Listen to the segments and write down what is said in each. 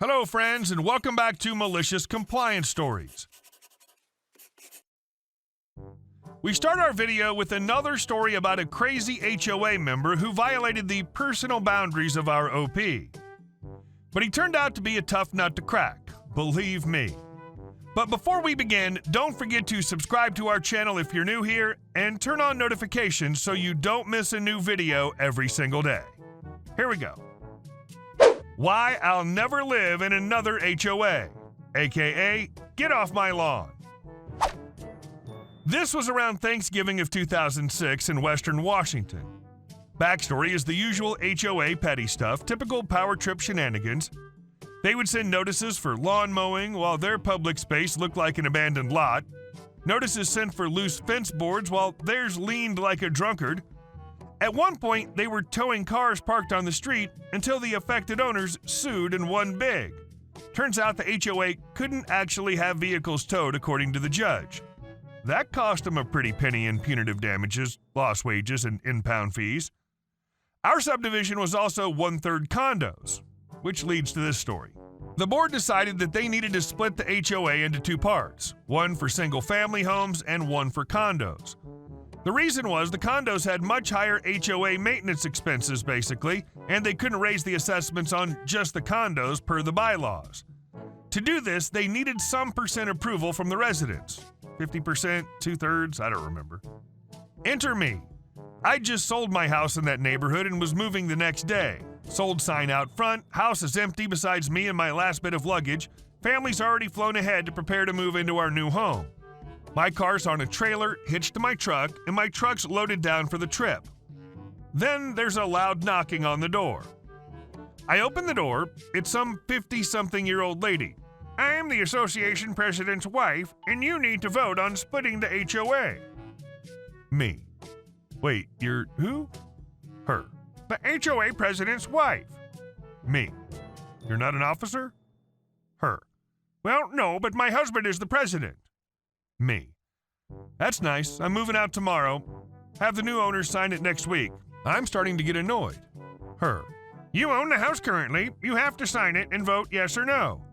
Hello, friends, and welcome back to Malicious Compliance Stories. We start our video with another story about a crazy HOA member who violated the personal boundaries of our OP. But he turned out to be a tough nut to crack, believe me. But before we begin, don't forget to subscribe to our channel if you're new here and turn on notifications so you don't miss a new video every single day. Here we go. Why I'll never live in another HOA, aka get off my lawn. This was around Thanksgiving of 2006 in Western Washington. Backstory is the usual HOA petty stuff, typical power trip shenanigans. They would send notices for lawn mowing while their public space looked like an abandoned lot. Notices sent for loose fence boards while theirs leaned like a drunkard. At one point, they were towing cars parked on the street until the affected owners sued and won big. Turns out the HOA couldn't actually have vehicles towed according to the judge. That cost them a pretty penny in punitive damages, lost wages, and impound fees. Our subdivision was also one-third condos, which leads to this story. The board decided that they needed to split the HOA into two parts, one for single-family homes and one for condos. The reason was the condos had much higher HOA maintenance expenses, basically, and they couldn't raise the assessments on just the condos per the bylaws. To do this, they needed some percent approval from the residents. 50%, 2/3, I don't remember. Enter me. I just sold my house in that neighborhood and was moving the next day. Sold sign out front, house is empty besides me and my last bit of luggage. Family's already flown ahead to prepare to move into our new home. My car's on a trailer hitched to my truck, and my truck's loaded down for the trip. Then there's a loud knocking on the door. I open the door. It's some 50-something-year-old lady. I'm the association president's wife, and you need to vote on splitting the HOA. Me. Wait, you're who? Her. The HOA president's wife. Me. You're not an officer? Her. Well, no, but my husband is the president. Me. That's nice. I'm moving out tomorrow. Have the new owners sign it next week. I'm starting to get annoyed. Her. You own the house currently. You have to sign it and vote yes or no.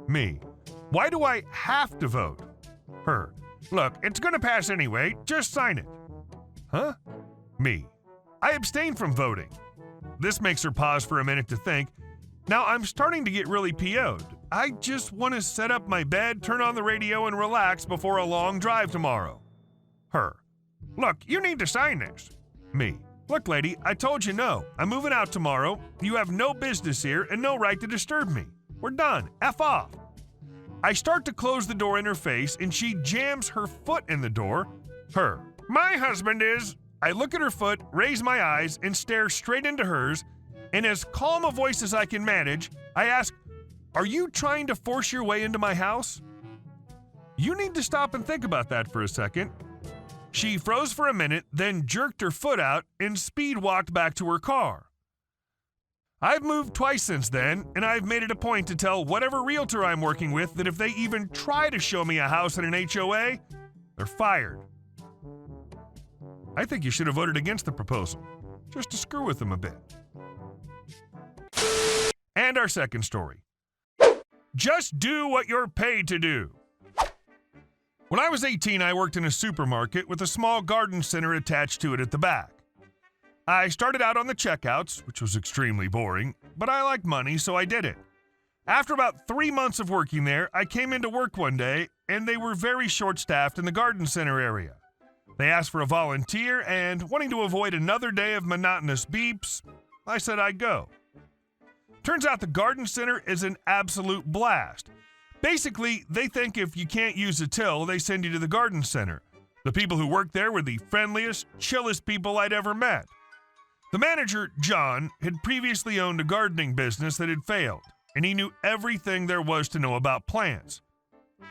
Me. Why do I have to vote? Her. Look, it's gonna pass anyway. Just sign it. Huh? Me. I abstain from voting. This makes her pause for a minute to think. Now I'm starting to get really PO'd. I just want to set up my bed, turn on the radio, and relax before a long drive tomorrow. Her. Look, you need to sign this. Me. Look, lady, I told you no. I'm moving out tomorrow. You have no business here and no right to disturb me. We're done. F off. I start to close the door in her face, and she jams her foot in the door. Her. My husband is... I look at her foot, raise my eyes, and stare straight into hers, and as calm a voice as I can manage, I ask, are you trying to force your way into my house? You need to stop and think about that for a second. She froze for a minute, then jerked her foot out and speed walked back to her car. I've moved twice since then, and I've made it a point to tell whatever realtor I'm working with that if they even try to show me a house in an HOA, they're fired. I think you should have voted against the proposal, just to screw with them a bit. And our second story. Just do what you're paid to do. When I was 18, I worked in a supermarket with a small garden center attached to it at the back. I started out on the checkouts, which was extremely boring, but I liked money, so I did it. After about 3 months of working there, I came into work one day, and they were very short-staffed in the garden center area. They asked for a volunteer, and wanting to avoid another day of monotonous beeps, I said I'd go. Turns out the garden center is an absolute blast. Basically, they think if you can't use a till, they send you to the garden center. The people who work there were the friendliest, chillest people I'd ever met. The manager, John, had previously owned a gardening business that had failed, and he knew everything there was to know about plants.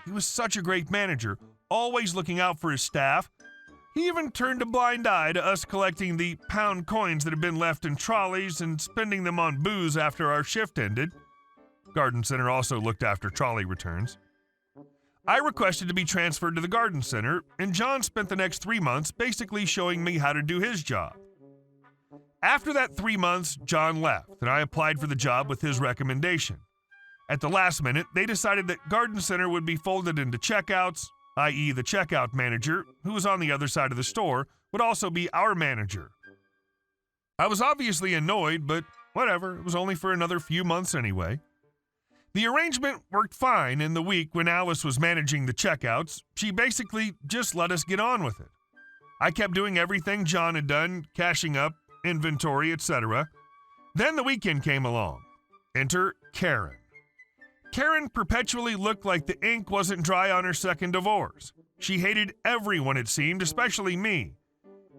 He was such a great manager, always looking out for his staff. He even turned a blind eye to us collecting the pound coins that had been left in trolleys and spending them on booze after our shift ended. Garden Center also looked after trolley returns. I requested to be transferred to the garden center, and John spent the next 3 months basically showing me how to do his job. After that 3 months, John left, and I applied for the job with his recommendation. At the last minute, they decided that Garden Center would be folded into checkouts, i.e. the checkout manager, who was on the other side of the store, would also be our manager. I was obviously annoyed, but whatever, it was only for another few months anyway. The arrangement worked fine in the week when Alice was managing the checkouts. She basically just let us get on with it. I kept doing everything John had done, cashing up, inventory, etc. Then the weekend came along. Enter Karen. Karen perpetually looked like the ink wasn't dry on her second divorce. She hated everyone, it seemed, especially me.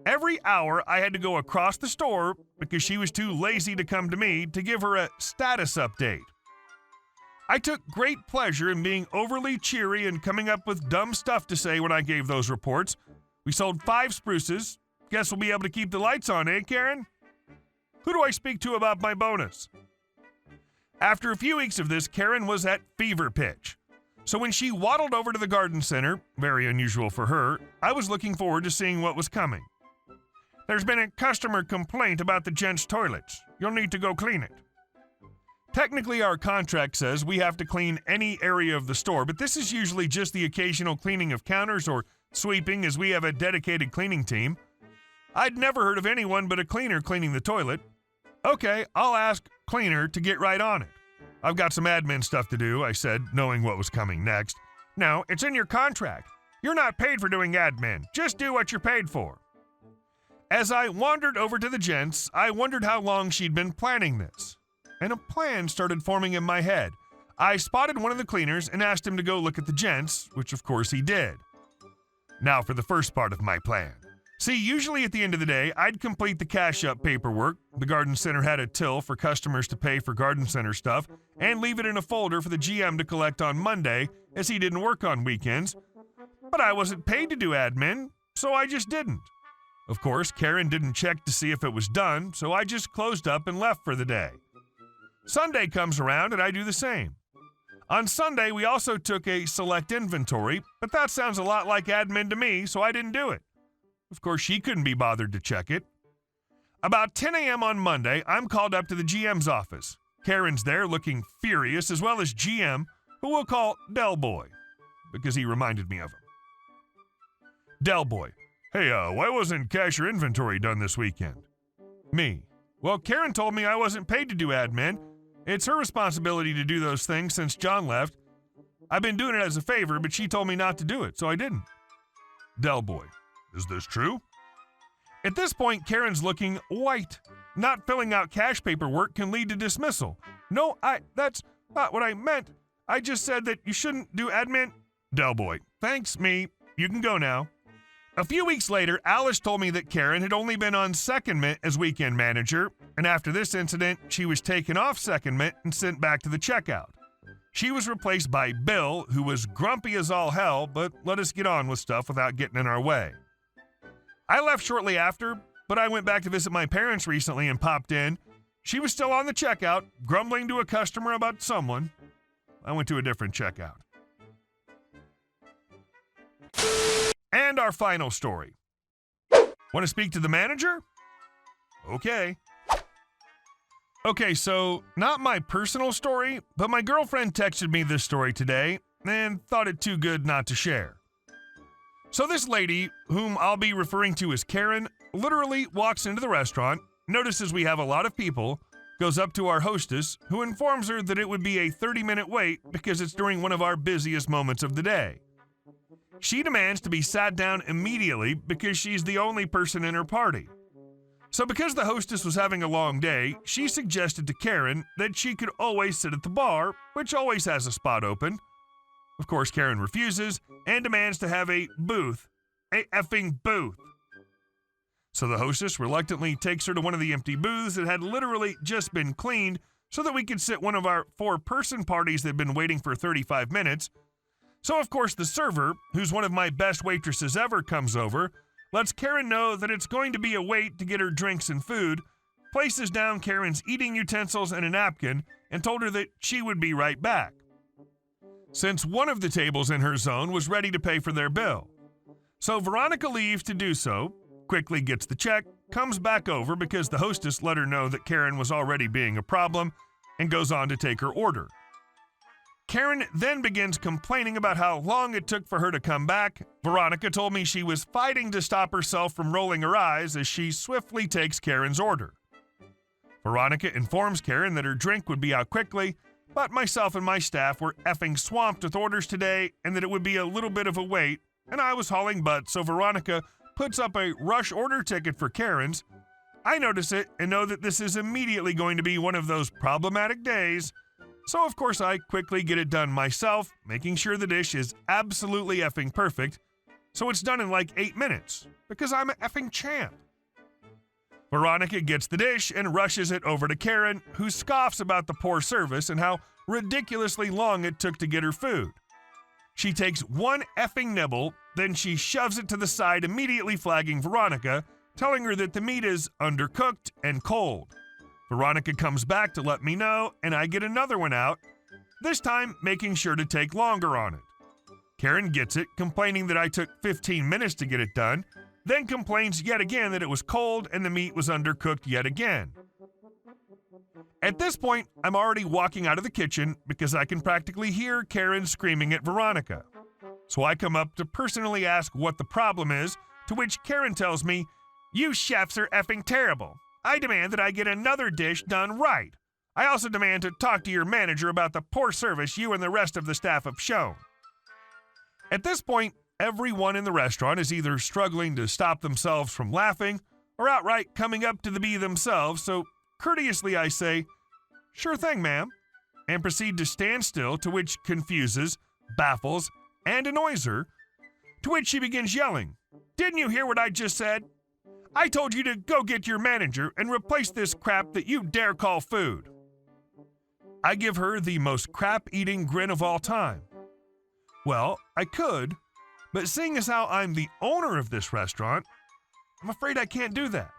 Every hour I had to go across the store because she was too lazy to come to me to give her a status update. I took great pleasure in being overly cheery and coming up with dumb stuff to say when I gave those reports. We sold 5 spruces. Guess we'll be able to keep the lights on, eh, Karen? Who do I speak to about my bonus? After a few weeks of this, Karen was at fever pitch. So when she waddled over to the garden center, very unusual for her, I was looking forward to seeing what was coming. There's been a customer complaint about the gents' toilets. You'll need to go clean it. Technically, our contract says we have to clean any area of the store, but this is usually just the occasional cleaning of counters or sweeping, as we have a dedicated cleaning team. I'd never heard of anyone but a cleaner cleaning the toilet. Okay, I'll ask cleaner to get right on it. I've got some admin stuff to do, I said, knowing what was coming next. No, it's in your contract. You're not paid for doing admin. Just do what you're paid for. As I wandered over to the gents, I wondered how long she'd been planning this. And a plan started forming in my head. I spotted one of the cleaners and asked him to go look at the gents, which of course he did. Now for the first part of my plan. See, usually at the end of the day, I'd complete the cash up paperwork. The garden center had a till for customers to pay for garden center stuff and leave it in a folder for the GM to collect on Monday, as he didn't work on weekends. But I wasn't paid to do admin, so I just didn't. Of course, Karen didn't check to see if it was done, so I just closed up and left for the day. Sunday comes around and I do the same. On Sunday, we also took a select inventory, but that sounds a lot like admin to me, so I didn't do it. Of course, she couldn't be bothered to check it. About 10 a.m. on Monday, I'm called up to the GM's office. Karen's there looking furious, as well as GM, who we'll call Del Boy, because he reminded me of him. Del Boy, hey, why wasn't cash or inventory done this weekend? Me, well, Karen told me I wasn't paid to do admin. It's her responsibility to do those things since John left. I've been doing it as a favor, but she told me not to do it, so I didn't. Del Boy, is this true? At this point, Karen's looking white. Not filling out cash paperwork can lead to dismissal. No, that's not what I meant. I just said that you shouldn't do admin. Del Boy, thanks, me. You can go now. A few weeks later, Alice told me that Karen had only been on secondment as weekend manager, and after this incident, she was taken off secondment and sent back to the checkout. She was replaced by Bill, who was grumpy as all hell, but let us get on with stuff without getting in our way. I left shortly after, but I went back to visit my parents recently and popped in. She was still on the checkout, grumbling to a customer about someone. I went to a different checkout. And our final story. Want to speak to the manager? Okay. Okay, so not my personal story, but my girlfriend texted me this story today and thought it too good not to share. So this lady, whom I'll be referring to as Karen, literally walks into the restaurant, notices we have a lot of people, goes up to our hostess, who informs her that it would be a 30-minute wait because it's during one of our busiest moments of the day. She demands to be sat down immediately because she's the only person in her party. So because the hostess was having a long day, she suggested to Karen that she could always sit at the bar, which always has a spot open. Of course, Karen refuses and demands to have a booth. A effing booth. So the hostess reluctantly takes her to one of the empty booths that had literally just been cleaned so that we could sit one of our 4-person parties that had been waiting for 35 minutes. So, of course, the server, who's one of my best waitresses ever, comes over, lets Karen know that it's going to be a wait to get her drinks and food, places down Karen's eating utensils and a napkin, and told her that she would be right back. Since one of the tables in her zone was ready to pay for their bill. So Veronica leaves to do so, quickly gets the check, comes back over because the hostess let her know that Karen was already being a problem, and goes on to take her order. Karen then begins complaining about how long it took for her to come back. Veronica told me she was fighting to stop herself from rolling her eyes as she swiftly takes Karen's order. Veronica informs Karen that her drink would be out quickly, but myself and my staff were effing swamped with orders today and that it would be a little bit of a wait, and I was hauling butt, so Veronica puts up a rush order ticket for Karen's. I notice it and know that this is immediately going to be one of those problematic days, so of course I quickly get it done myself, making sure the dish is absolutely effing perfect, so it's done in like 8 minutes, because I'm an effing champ. Veronica gets the dish and rushes it over to Karen, who scoffs about the poor service and how ridiculously long it took to get her food. She takes one effing nibble, then she shoves it to the side, immediately flagging Veronica, telling her that the meat is undercooked and cold. Veronica comes back to let me know, and I get another one out, this time making sure to take longer on it. Karen gets it, complaining that I took 15 minutes to get it done, then complains yet again that it was cold and the meat was undercooked yet again. At this point, I'm already walking out of the kitchen because I can practically hear Karen screaming at Veronica. So I come up to personally ask what the problem is, to which Karen tells me, "You chefs are effing terrible. I demand that I get another dish done right. I also demand to talk to your manager about the poor service you and the rest of the staff have shown." At this point, everyone in the restaurant is either struggling to stop themselves from laughing or outright coming up to the bee themselves, so courteously I say, "Sure thing, ma'am," and proceed to stand still, to which confuses, baffles, and annoys her, to which she begins yelling, "Didn't you hear what I just said? I told you to go get your manager and replace this crap that you dare call food." I give her the most crap-eating grin of all time. Well, I could, but seeing as how I'm the owner of this restaurant, I'm afraid I can't do that.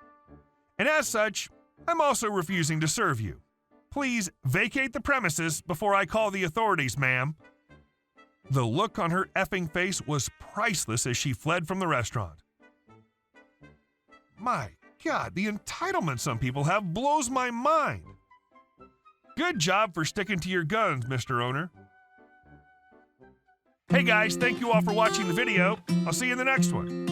And as such, I'm also refusing to serve you. Please vacate the premises before I call the authorities, ma'am. The look on her effing face was priceless as she fled from the restaurant. My God, the entitlement some people have blows my mind. Good job for sticking to your guns, Mr. Owner. Hey guys, thank you all for watching the video. I'll see you in the next one.